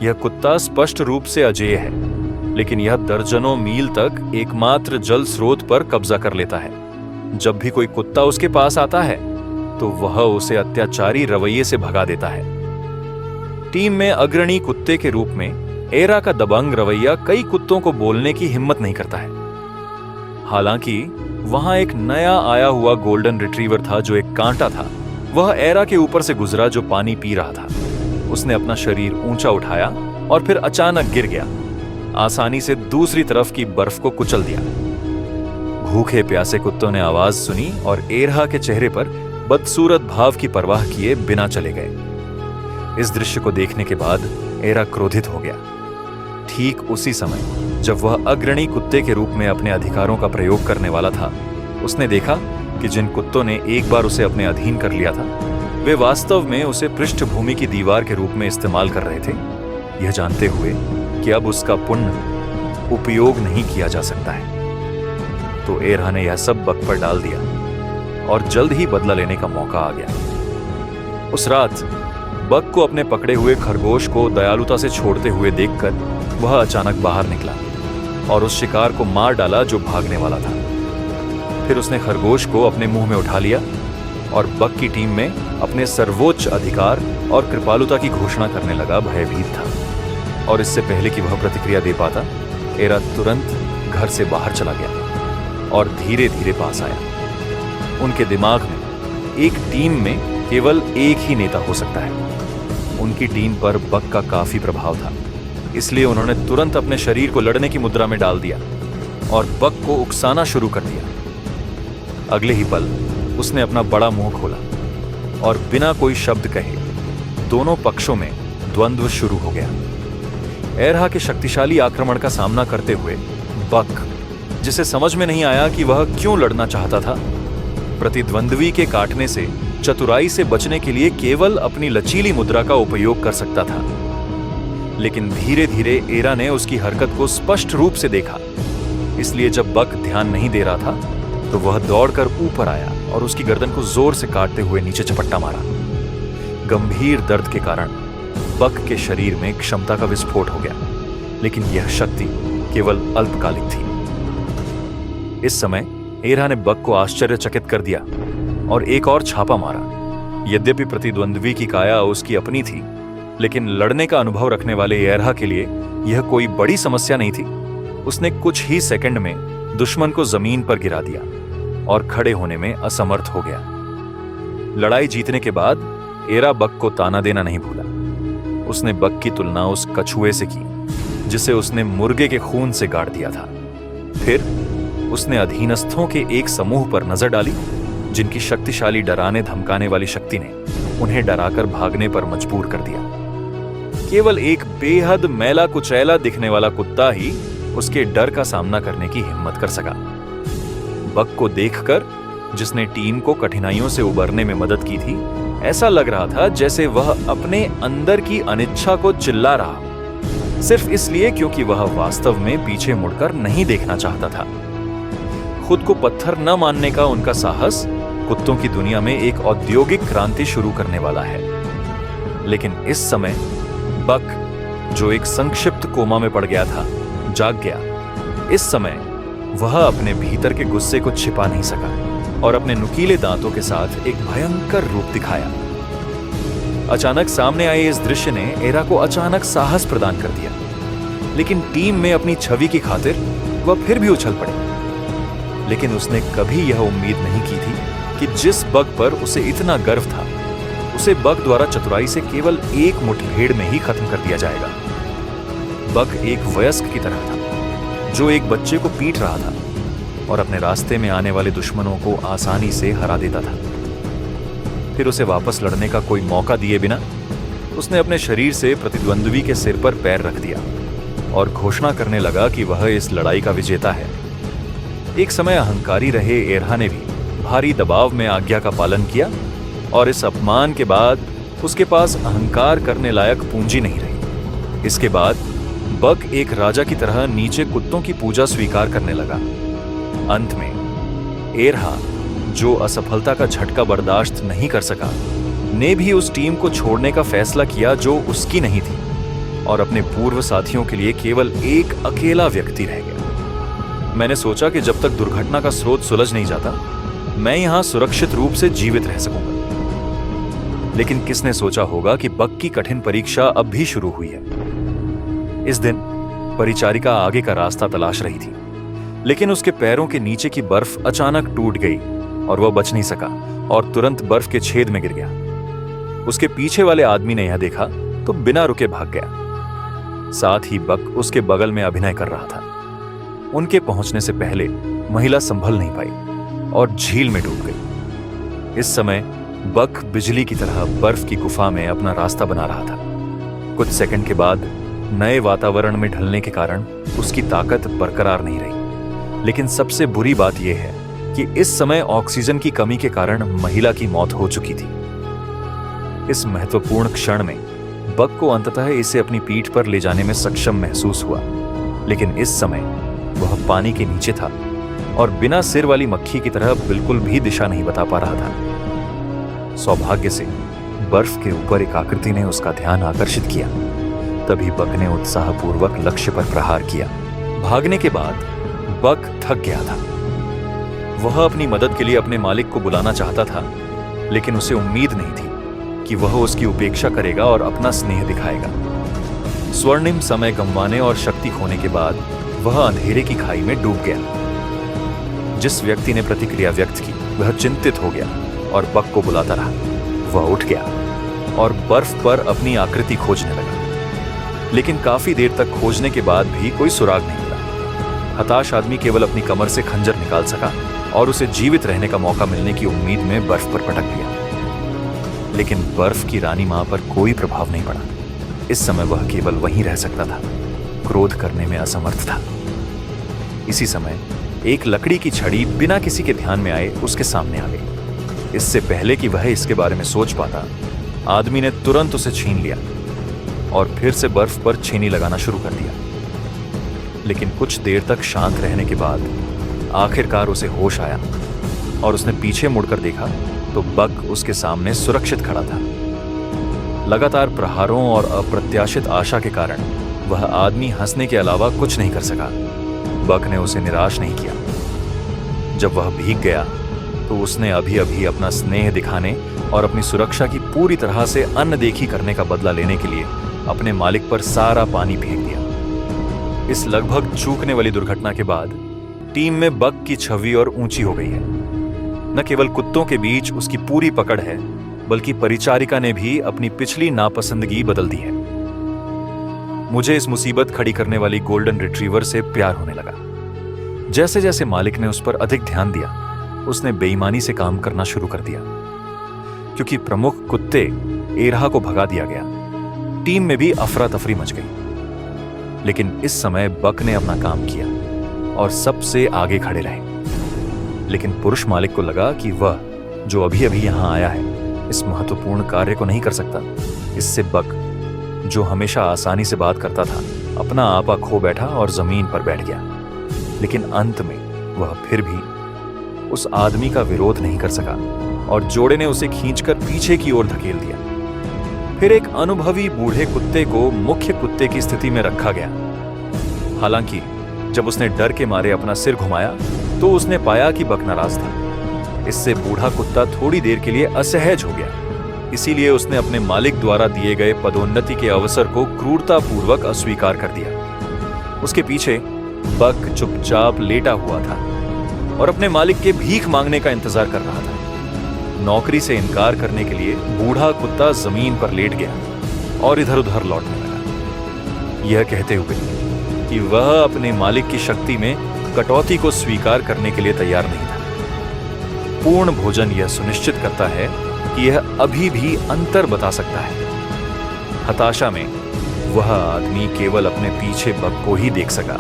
यह कुत्ता स्पष्ट रूप से अजेय है, लेकिन यह दर्जनों मील तक एकमात्र जल स्रोत पर कब्जा कर लेता है। जब भी कोई कुत्ता उसके पास आता है तो वह उसे अत्याचारी रवैये से भगा देता है। टीम में अग्रणी कुत्ते के रूप में एरा का दबंग रवैया कई कुत्तों को बोलने की हिम्मत नहीं करता है। हालांकि वहां एक नया आया हुआ गोल्डन रिट्रीवर था जो एक कांटा था। वह एरा के ऊपर से गुजरा जो पानी पी रहा था। उसने अपना शरीर ऊंचा उठाया और फिर अचानक गिर गया। आसानी से दूसरी तरफ की बर्फ को कुचल दिया। भूखे प्यासे कुत्तों ने आवाज सुनी और एरा के चेहरे पर बदसूरत भाव की परवाह किए बिना चले गए। इस दृश्य को देखने के बाद एरा क्रोधित हो गया। ठीक उसी समय जब वह अग्रणी कुत्ते के रूप में अपने अधिकारों का प्रयोग करने वाला था, उसने देखा कि जिन कुत्तों ने एक बार उसे अपने अधीन कर लिया था, वे वास्तव में उसे पृष्ठभूमि की दीवार के रूप में इस्तेमाल कर रहे थे, यह जानते हुए कि अब उसका पुण्य उपयोग नहीं किया जा सकता है। तो एरा ने यह सब बक पर डाल दिया और जल्द ही बदला लेने का मौका आ गया। उस रात बक को अपने पकड़े हुए खरगोश को दयालुता से छोड़ते हुए देखकर वह अचानक बाहर निकला और उस शिकार को मार डाला जो भागने वाला था। फिर उसने खरगोश को अपने मुंह में उठा लिया और बक की टीम में अपने सर्वोच्च अधिकार और कृपालुता की घोषणा करने लगा। भयभीत था और इससे पहले कि वह प्रतिक्रिया दे पाता, एरा तुरंत घर से बाहर चला गया और धीरे धीरे पास आया। उनके दिमाग में एक टीम में केवल एक ही नेता हो सकता है। उनकी टीम पर बक का काफी प्रभाव था, इसलिए उन्होंने तुरंत अपने शरीर को लड़ने की मुद्रा में डाल दिया और बक को उकसाना शुरू कर दिया। अगले ही पल उसने अपना बड़ा मुंह खोला और बिना कोई शब्द कहे दोनों पक्षों में द्वंद्व शुरू हो गया। एरा के शक्तिशाली आक्रमण का सामना करते हुए बक, जिसे समझ में नहीं आया कि वह क्यों लड़ना चाहता था, प्रतिद्वंद्वी के काटने से चतुराई से बचने के लिए केवल अपनी लचीली मुद्रा का उपयोग कर सकता था। लेकिन धीरे धीरे एरा ने उसकी हरकत को स्पष्ट रूप से देखा, इसलिए जब बक ध्यान नहीं दे रहा था तो वह दौड़कर ऊपर आया और उसकी गर्दन को जोर से काटते हुए नीचे झपट्टा मारा। गंभीर दर्द के कारण बक के शरीर में क्षमता का विस्फोट हो गया, लेकिन यह शक्ति केवल अल्पकालिक थी। इस समय एरा ने बक को आश्चर्यचकित कर दिया और एक और छापा मारा। यद्यपि प्रतिद्वंद्वी की काया उसकी अपनी थी, लेकिन लड़ने का अनुभव रखने वाले एरा के लिए यह कोई बड़ी समस्या नहीं थी। उसने कुछ ही सेकंड में दुश्मन को जमीन पर गिरा दिया और खड़े होने में असमर्थ हो गया। लड़ाई जीतने के बाद एरा बक को ताना देना नहीं भूला। उसने बक की तुलना उस कछुए से की जिसे उसने मुर्गे के खून से गाड़ दिया था। फिर उसने अधीनस्थों के एक समूह पर नजर डाली जिनकी शक्तिशाली डराने धमकाने वाली शक्ति ने उन्हें डराकर भागने पर मजबूर कर दिया। केवल एक बेहद मैला कुचैला दिखने वाला कुत्ता ही उसके डर का सामना करने की हिम्मत कर सका। बक को देखकर, जिसने टीम को कठिनाइयों से उबरने में मदद की थी, ऐसा लग रहा था जैसे वह अपने अंदर की अनिच्छा को चिल्ला रहा, सिर्फ इसलिए क्योंकि वह वास्तव में पीछे मुड़कर नहीं देखना चाहता था। खुद को पत्थर न मानने का उनका साहस कुत्तों की दुनिया में एक औद्योगिक क्रांति शुरू करने वाला है। लेकिन इस समय बक, जो एक संक्षिप्त कोमा में पड़ गया था, जाग गया। इस समय वह अपने भीतर के गुस्से को छिपा नहीं सका और अपने नुकीले दांतों के साथ एक भयंकर रूप दिखाया। अचानक सामने आए इस दृश्य ने एरा को अचानक साहस प्रदान कर दिया, लेकिन टीम में अपनी छवि की खातिर वह फिर भी उछल पड़े। लेकिन उसने कभी यह उम्मीद नहीं की थी कि जिस बग पर उसे इतना गर्व था, उसे बग द्वारा चतुराई से केवल एक मुठभेड़ में ही खत्म कर दिया जाएगा। बग एक वयस्क की तरह था जो एक बच्चे को पीट रहा था और अपने रास्ते में आने वाले दुश्मनों को आसानी से हरा देता था। फिर उसे वापस लड़ने का कोई मौका दिए बिना उसने अपने शरीर से प्रतिद्वंद्वी के सिर पर पैर रख दिया और घोषणा करने लगा कि वह इस लड़ाई का विजेता है। एक समय अहंकारी रहे एरा ने भी भारी दबाव में आज्ञा का पालन किया और इस अपमान के बाद उसके पास अहंकार करने लायक पूंजी नहीं रही। इसके बाद बग एक राजा की तरह नीचे कुत्तों की पूजा स्वीकार करने लगा। अंत में एरा, जो असफलता का झटका बर्दाश्त नहीं कर सका, ने भी उस टीम को छोड़ने का फैसला किया जो उसकी नहीं थी। और अपने पूर्व साथियों के लिए केवल एक अकेला व्यक्ति रह गया। मैंने सोचा कि जब तक दुर्घटना का स्रोत सुलझ नहीं जाता, मैं यहां सुरक्षित रूप से जीवित रह सकूंगा। लेकिन किसने सोचा होगा कि बक की कठिन परीक्षा अब भी शुरू हुई है। इस दिन परिचारिका आगे का रास्ता तलाश रही थी, लेकिन उसके पैरों के नीचे की बर्फ अचानक टूट गई और वह बच नहीं सका और तुरंत बर्फ के छेद में गिर गया। उसके पीछे वाले आदमी ने यह देखा तो बिना रुके भाग गया। साथ ही बक उसके बगल में अभिनय कर रहा था। उनके पहुंचने से पहले महिला संभल नहीं पाई और झील में डूब गई। इस समय बक बिजली की तरह बर्फ की गुफा में अपना रास्ता बना रहा था। कुछ सेकंड के बाद नए वातावरण में ढलने के कारण उसकी ताकत बरकरार नहीं रही। लेकिन सबसे बुरी बात यह है कि इस समय ऑक्सीजन की कमी के कारण महिला की मौत हो चुकी थी। इस महत्वपूर्ण क्षण में बक को अंततः इसे अपनी पीठ पर ले जाने में सक्षम महसूस हुआ, लेकिन इस समय वह पानी के नीचे था और बिना सिर वाली मक्खी की तरह बिल्कुल भी दिशा नहीं बता पा रहा था। सौभाग्य से बर्फ के ऊपर एक आकृति ने उसका ध्यान आकर्षित किया। तभी बक ने उत्साहपूर्वक लक्ष्य पर प्रहार किया। भागने के बाद बक थक गया था। वह अपनी मदद के लिए अपने मालिक को बुलाना चाहता था, लेकिन उसे उम्मीद नहीं थी कि वह उसकी उपेक्षा करेगा और अपना स्नेह दिखाएगा। स्वर्णिम समय गंवाने और शक्ति खोने के बाद वह अंधेरे की खाई में डूब गया। जिस व्यक्ति ने प्रतिक्रिया व्यक्त की वह चिंतित हो गया और बक को बुलाता रहा। वह उठ गया और बर्फ पर अपनी आकृति खोजने लगा, लेकिन काफी देर तक खोजने के बाद भी कोई सुराग नहीं मिला। हताश आदमी केवल अपनी कमर से खंजर निकाल सका और उसे जीवित रहने का मौका मिलने की उम्मीद में बर्फ पर पटक दिया। लेकिन बर्फ की रानी मां पर कोई प्रभाव नहीं पड़ा। इस समय वह केवल वहीं रह सकता था, क्रोध करने में असमर्थ था। इसी समय एक लकड़ी की छड़ी बिना किसी के ध्यान में आए उसके सामने आ गई। इससे पहले कि वह इसके बारे में सोच पाता, आदमी ने तुरंत उसे छीन लिया और फिर से बर्फ पर छेनी लगाना शुरू कर दिया। लेकिन कुछ देर तक शांत रहने के बाद आखिरकार उसे होश आया और उसने पीछे मुड़कर देखा तो बक उसके सामने सुरक्षित खड़ा था। लगातार प्रहारों और अप्रत्याशित आशा के कारण वह आदमी हंसने के अलावा कुछ नहीं कर सका। बक ने उसे निराश नहीं किया। जब वह भीग गया तो उसने अभी अभी अपना स्नेह दिखाने और अपनी सुरक्षा की पूरी तरह से अनदेखी करने का बदला लेने के लिए अपने मालिक पर सारा पानी फेंक दिया। इस लगभग चूकने वाली दुर्घटना के बाद टीम में बक की छवि और ऊंची हो गई है। न केवल कुत्तों के बीच उसकी पूरी पकड़ है, बल्कि परिचारिका ने भी अपनी पिछली नापसंदगी बदल दी है। मुझे इस मुसीबत खड़ी करने वाली गोल्डन रिट्रीवर से प्यार होने लगा। जैसे जैसे मालिक ने उस पर अधिक ध्यान दिया, उसने बेईमानी से काम करना शुरू कर दिया। क्योंकि प्रमुख कुत्ते एरहा को भगा दिया गया, टीम में भी अफरा तफरी मच गई। लेकिन इस समय बक ने अपना काम किया और सबसे आगे खड़े रहे। लेकिन पुरुष मालिक को लगा कि वह जो अभी अभी यहां आया है इस महत्वपूर्ण कार्य को नहीं कर सकता। इससे बक, जो हमेशा आसानी से बात करता था, अपना आपा खो बैठा और जमीन पर बैठ गया। लेकिन अंत में वह फिर भी उस आदमी का विरोध नहीं कर सका और जोड़े ने उसे खींचकर पीछे की ओर धकेल दिया। फिर एक अनुभवी बूढ़े कुत्ते को मुख्य कुत्ते की स्थिति में रखा गया। हालांकि जब उसने डर के मारे अपना सिर घुमाया तो उसने पाया कि बक नाराज था। इससे बूढ़ा कुत्ता थोड़ी देर के लिए असहज हो गया। इसीलिए उसने अपने मालिक द्वारा दिए गए पदोन्नति के अवसर को क्रूरतापूर्वक अस्वीकार कर दिया। उसके पीछे बक चुपचाप लेटा हुआ था और अपने मालिक के भीख मांगने का इंतजार कर रहा था। नौकरी से इनकार करने के लिए बूढ़ा कुत्ता जमीन पर लेट गया और इधर उधर लौटने लगा, यह कहते हुए कि वह अपने मालिक की शक्ति में कटौती को स्वीकार करने के लिए तैयार नहीं था। पूर्ण भोजन यह सुनिश्चित करता है कि यह अभी भी अंतर बता सकता है। हताशा में वह आदमी केवल अपने पीछे बक को ही देख सका।